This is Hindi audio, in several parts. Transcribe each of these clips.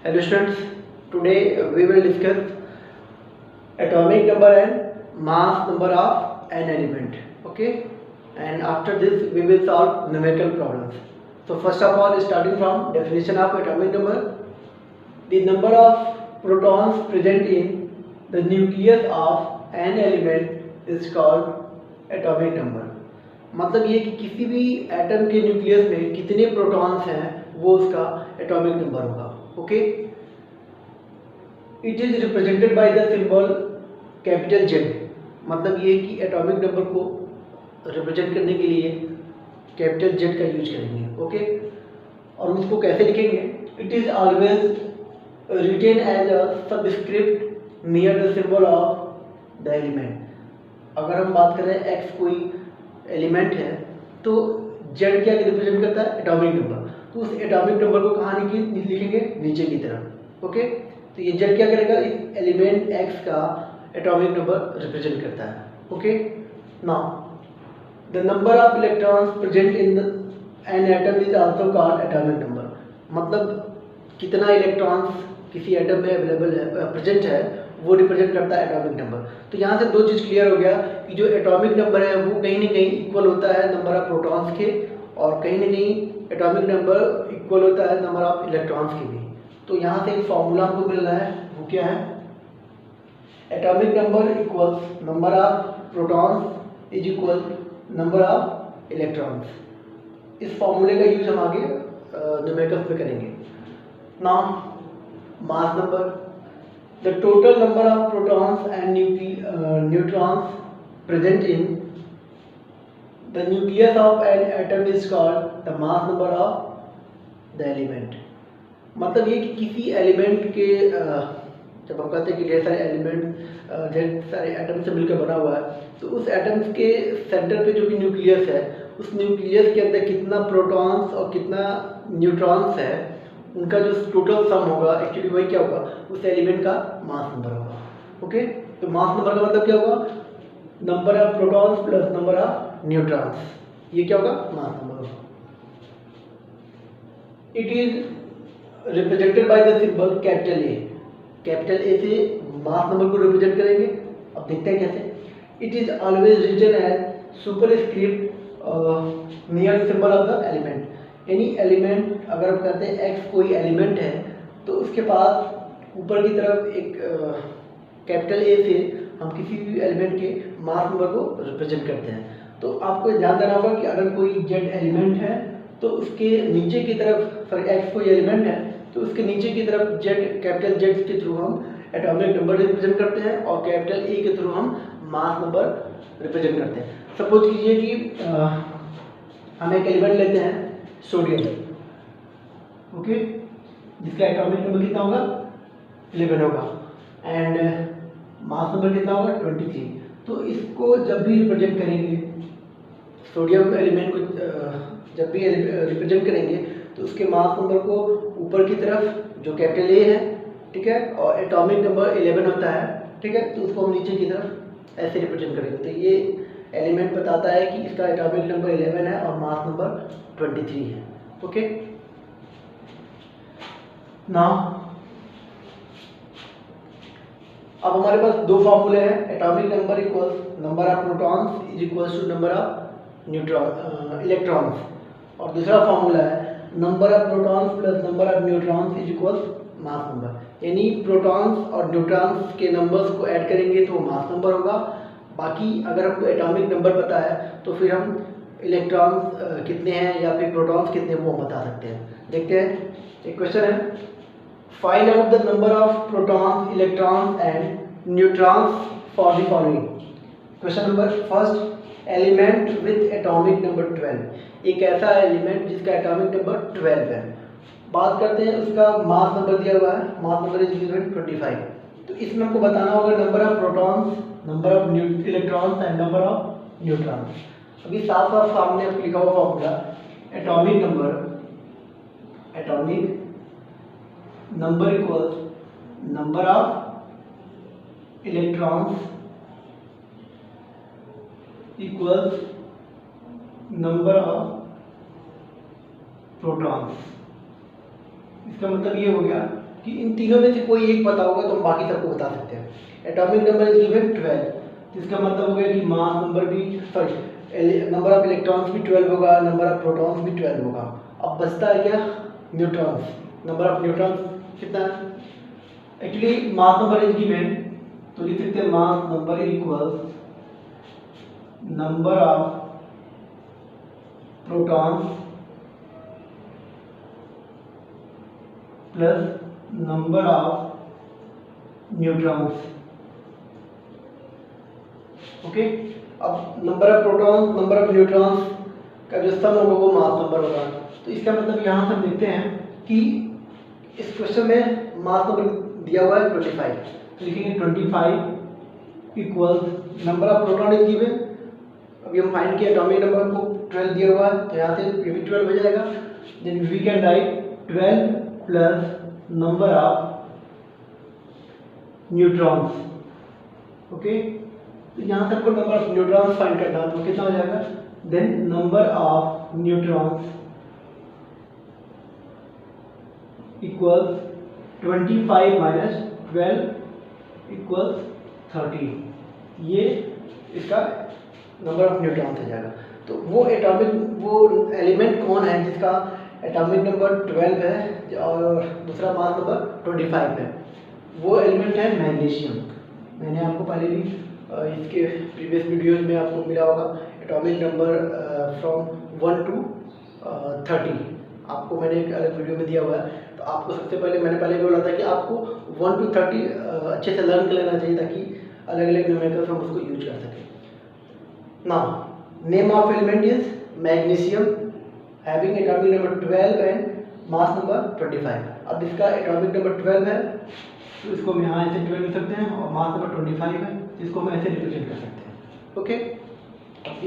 Hello students, today we will discuss atomic number and mass number of an element. Okay, and after this we will solve numerical problems. So first of all, starting from definition of atomic number, the number of protons present in the nucleus of an element is called atomic number. मतलब ये कि किसी भी एटम के न्यूक्लियस में कितने प्रोटॉन्स हैं वो उसका एटॉमिक नंबर होगा. Okay, it is represented by the symbol capital Z. मतलब ये कि एटॉमिक नंबर को रिप्रेजेंट करने के लिए कैपिटल जेड का यूज करेंगे. ओके, और उसको कैसे लिखेंगे? It is always written as a subscript near the symbol of the element. अगर हम बात करें एक्स कोई एलिमेंट है तो जेड क्या रिप्रेजेंट करता है? Atomic number. तो उस एटॉमिक नंबर को कहाँ लिखेंगे? नीचे की तरफ. ओके, तो ये जेड क्या करेगा? इस एलिमेंट एक्स का एटॉमिक नंबर रिप्रेजेंट करता है. Okay, now the number of electrons present in an atom is also called atomic number. मतलब कितना इलेक्ट्रॉन्स किसी एटम में अवेलेबल है, प्रेजेंट है, वो रिप्रेजेंट करता है एटॉमिक नंबर. तो यहाँ से दो चीज़ क्लियर हो गया कि जो एटॉमिक नंबर है वो कहीं ना कहीं इक्वल होता है नंबर ऑफ प्रोटॉन्स के, और कहीं ना कहीं एटॉमिक नंबर इक्वल होता है नंबर ऑफ इलेक्ट्रॉन्स के भी. तो यहाँ से एक फॉर्मूला हमको मिल रहा है, वो क्या है? Atomic number equals number of protons is equal number of electrons. इस फॉर्मूले का यूज हम आगे न्यूमेरिकल्स में करेंगे. Now mass number, the total number of protons and neutrons present in the nucleus of an atom is called the mass number of the element. मतलब ये कि किसी एलिमेंट के जब हम कहते हैं कि ढेर सारे एलिमेंट ढेर सारे एटम से मिलकर बना हुआ है, तो उस एटम्स के सेंटर पे जो कि न्यूक्लियस है, उस न्यूक्लियस के अंदर कितना प्रोटॉन्स और कितना न्यूट्रॉन्स है, उनका जो टोटल सम होगा एक्चुअली वही क्या होगा? उस एलिमेंट का मास नंबर होगा. ओके, तो मास नंबर का मतलब क्या होगा? Number of protons plus number of neutrons. ये क्या होगा? मास नंबर होगा. It is represented by the symbol capital A. Capital A से मास नंबर को रिप्रेजेंट करेंगे. अब देखते हैं कैसे. It is always written as superscript near symbol of the element. यानी एलिमेंट, अगर हम कहते हैं एक्स कोई एलिमेंट है तो उसके पास ऊपर की तरफ एक कैपिटल ए से हम किसी भी एलिमेंट के मास नंबर को रिप्रेजेंट करते हैं. तो आपको ध्यान देना होगा कि अगर कोई जेड एलिमेंट है तो उसके नीचे की तरफ, सॉरी एक्स कोई एलिमेंट है तो उसके नीचे की तरफ जेड, कैपिटल जेड के थ्रू हम एटॉमिक नंबर रिप्रेजेंट करते हैं और कैपिटल ए के थ्रू हम मास नंबर रिप्रेजेंट करते हैं. सपोज कीजिए कि हम एक एलिमेंट लेते हैं सोडियम. ओके, जिसका एटॉमिक नंबर कितना होगा? 11 होगा एंड मास नंबर कितना होगा? 23. तो इसको जब भी रिप्रेजेंट करेंगे, सोडियम एलिमेंट को जब भी रिप्रेजेंट करेंगे तो उसके मास नंबर को ऊपर की तरफ जो कैपिटल ए है, ठीक है, और एटॉमिक नंबर 11 होता है, ठीक है, तो उसको हम नीचे की तरफ ऐसे रिप्रेजेंट करेंगे. तो ये एलिमेंट बताता है कि इसका एटॉमिक नंबर 11 है और मास नंबर 23 है. ओके, नाउ अब हमारे पास दो फॉर्मूले हैं. Atomic number equals number of protons is equals to number of electrons, और दूसरा फॉर्मूला है number of protons plus number of neutrons is equals mass number. यानी प्रोटॉन्स और न्यूट्रॉन्स के नंबर्स को ऐड करेंगे तो मास नंबर होगा. बाकी अगर आपको एटॉमिक नंबर पता है तो फिर हम इलेक्ट्रॉन्स कितने हैं या फिर प्रोटॉन्स कितने हैं वो हम बता सकते हैं. देखते हैं, एक क्वेश्चन है, find out the number of protons, electrons and neutrons for the following. Question number first, element with atomic number 12. एक ऐसा एलिमेंट जिसका एटॉमिक नंबर 12 है. बात करते हैं उसका मास नंबर दिया हुआ है, मास नंबर इज 25. तो इसमें हमको बताना होगा number of protons, number of electrons and number of neutrons. अभी साफ साफ सामने आपको लिखा हुआ formula, atomic number equals number of electrons equals number of protons. इसका मतलब ये हो गया कि इन तीनों में से कोई एक पता होगा तो हम बाकी सबको बता सकते हैं। एटॉमिक नंबर इज गिवन 12, जिसका मतलब हो गया कि मास नंबर भी नंबर ऑफ इलेक्ट्रॉन्स भी 12 होगा, नंबर ऑफ प्रोटॉन्स भी 12 होगा। अब बचता है क्या? न्यूट्रॉन्स। नंबर ऑफ न्यूट्रॉन्स कितना है? Actually mass number is given, तो लिख सकते हैं mass number equals number of protons plus number of neutrons. Okay, अब number of protons number of neutrons का जो सम होगा वो मास नंबर होगा। तो इसका मतलब यहाँ से हम देखते हैं कि इस क्वेश्चन में मास नंबर दिया हुआ है 25, तो लिखेंगे 25 equals number of proton is given. अभी हम फाइंड किया एटॉमिक नंबर को 12 दिया हुआ है, तो यहाँ से ये भी 12 हो जाएगा। Then we can write 12 plus number of neutrons. Okay, तो यहाँ से हमको नंबर ऑफ न्यूट्रॉन्स फाइंड करना है, तो कितना हो जाएगा? Then number of neutrons equals 25 minus 12 equals 30। ये इसका नंबर ऑफ न्यूट्रॉन्स हो जाएगा। तो वो एलिमेंट कौन है जिसका एटॉमिक नंबर 12 है और दूसरा मास नंबर 25 है? वो एलिमेंट है मैग्नीशियम। मैंने आपको पहले भी इसके प्रीवियस वीडियोज में आपको मिला होगा एटॉमिक नंबर फ्रॉम 1 to 30, आपको मैंने एक अलग वीडियो में दिया हुआ है। तो आपको सबसे पहले मैंने पहले भी बोला था कि आपको 1 to 30 अच्छे से लर्न कर लेना चाहिए ताकि अलग अलग न्यूमेरिकल्स हम उसको यूज कर सकें। Now name of element is magnesium having atomic number 12 and mass number 25। अब इसका एटॉमिक नंबर 12 है तो इसको हम यहाँ ऐसे 12 लिख सकते हैं, और मास नंबर 25 है जिसको हम ऐसे रिप्रेजेंट कर सकते हैं। ओके,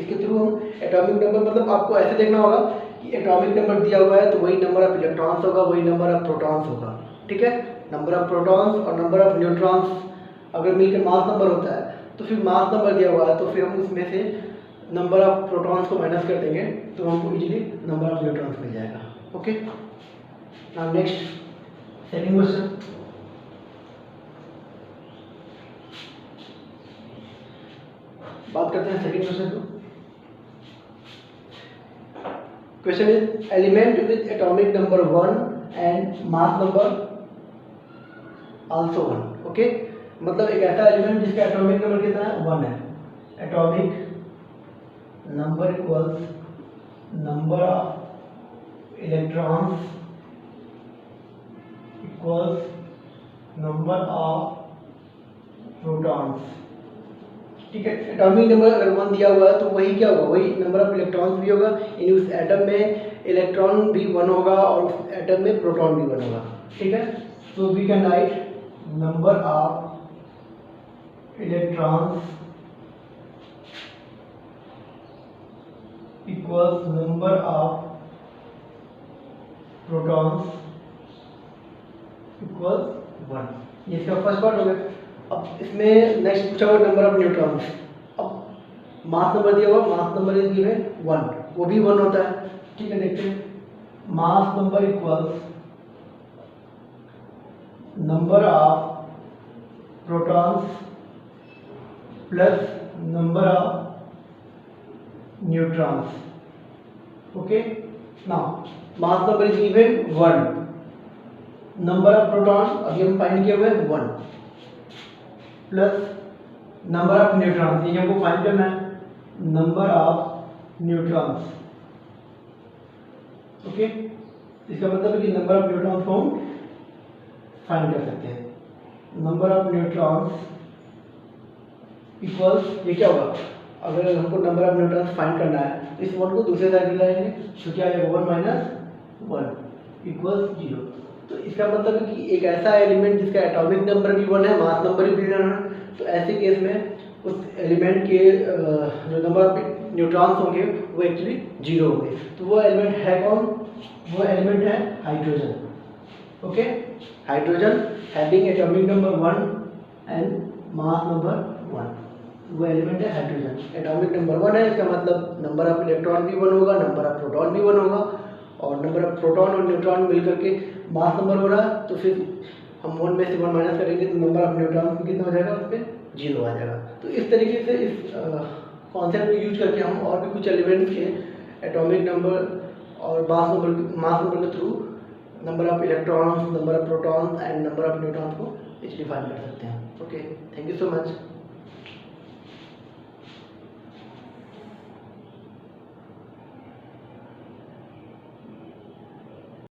इसके थ्रू हम एटॉमिक नंबर मतलब आपको ऐसे देखना होगा कि एटॉमिक नंबर दिया हुआ है तो वही नंबर ऑफ इलेक्ट्रॉन्स होगा, वही नंबर ऑफ प्रोटॉन्स होगा। ठीक है, नंबर ऑफ प्रोटॉन्स और नंबर ऑफ न्यूट्रॉन्स अगर मिलकर मास नंबर होता है तो फिर मास नंबर दिया हुआ है तो फिर हम उसमें से नंबर ऑफ प्रोटॉन्स को माइनस कर देंगे तो हमको इजीली नंबर ऑफ न्यूट्रॉन्स मिल जाएगा। Okay, now next second question. बात करते हैं सेकंड क्वेश्चन को। Question is element with atomic number 1 and mass number also 1। Okay, मतलब एक ऐसा एलिमेंट जिसका एटॉमिक नंबर कितना है? 1 है। Atomic number equals number of electrons equals number of protons. ठीक है, एटॉमिक नंबर अगर 1 दिया हुआ है तो वही क्या होगा? वही नंबर ऑफ इलेक्ट्रॉन्स भी होगा, यानी उस एटम में इलेक्ट्रॉन भी 1 होगा और उस एटम में प्रोटॉन भी 1 होगा। ठीक है, so we can write number of electrons equals number of protons equals 1। ये इसका फर्स्ट पार्ट हो गया। अब इसमें नेक्स्ट पूछा हुआ नंबर ऑफ न्यूट्रॉन्स। अब मास नंबर दिया हुआ, मास नंबर इज गिवन 1, वो भी 1 होता है। ठीक है, देखते हैं mass number equals number of protons plus number of neutrons. Okay, now mass number is given 1, number of proton अभी हम फाइंड किए हुए 1 प्लस नंबर ऑफ न्यूट्रॉन्स, ये हमको फाइंड करना है नंबर ऑफ न्यूट्रॉन्स। ओके, इसका मतलब है कि नंबर ऑफ न्यूट्रॉन्स को हम फाइंड कर सकते हैं। नंबर ऑफ न्यूट्रॉन्स इक्वल्स, ये क्या होगा? अगर हमको नंबर ऑफ न्यूट्रॉन्स फाइंड करना है तो इस 1 को दूसरे साइड में लाएंगे तो क्या आएगा? 1 माइनस 1 इक्वल्स 0। तो इसका मतलब है कि एक ऐसा एलिमेंट जिसका एटॉमिक नंबर भी 1 है, मास नंबर भी 1 है, तो ऐसे केस में उस एलिमेंट के जो नंबर ऑफ न्यूट्रॉन्स होंगे वो एक्चुअली 0 होंगे। तो वो एलिमेंट है कौन? वो एलिमेंट है hydrogen. Okay, hydrogen having atomic number 1 and mass number 1, वो एलिमेंट है हाइड्रोजन। एटॉमिक नंबर 1 है, इसका मतलब नंबर ऑफ इलेक्ट्रॉन भी 1 होगा, नंबर ऑफ प्रोटॉन भी 1 होगा, और नंबर ऑफ प्रोटॉन और न्यूट्रॉन मिलकर के मास नंबर हो रहा है, तो फिर हम 1 में से 1 माइनस करेंगे तो नंबर ऑफ न्यूट्रॉन्स कितना हो जाएगा, उस पर 0 आ जाएगा। तो इस तरीके से इस कॉन्सेप्ट को यूज करके हम और भी कुछ एलिमेंट्स के एटॉमिक नंबर और मास नंबर के through number of electrons, number of protons and number of neutrons को डिफाइन कर सकते हैं। Okay, thank you so much.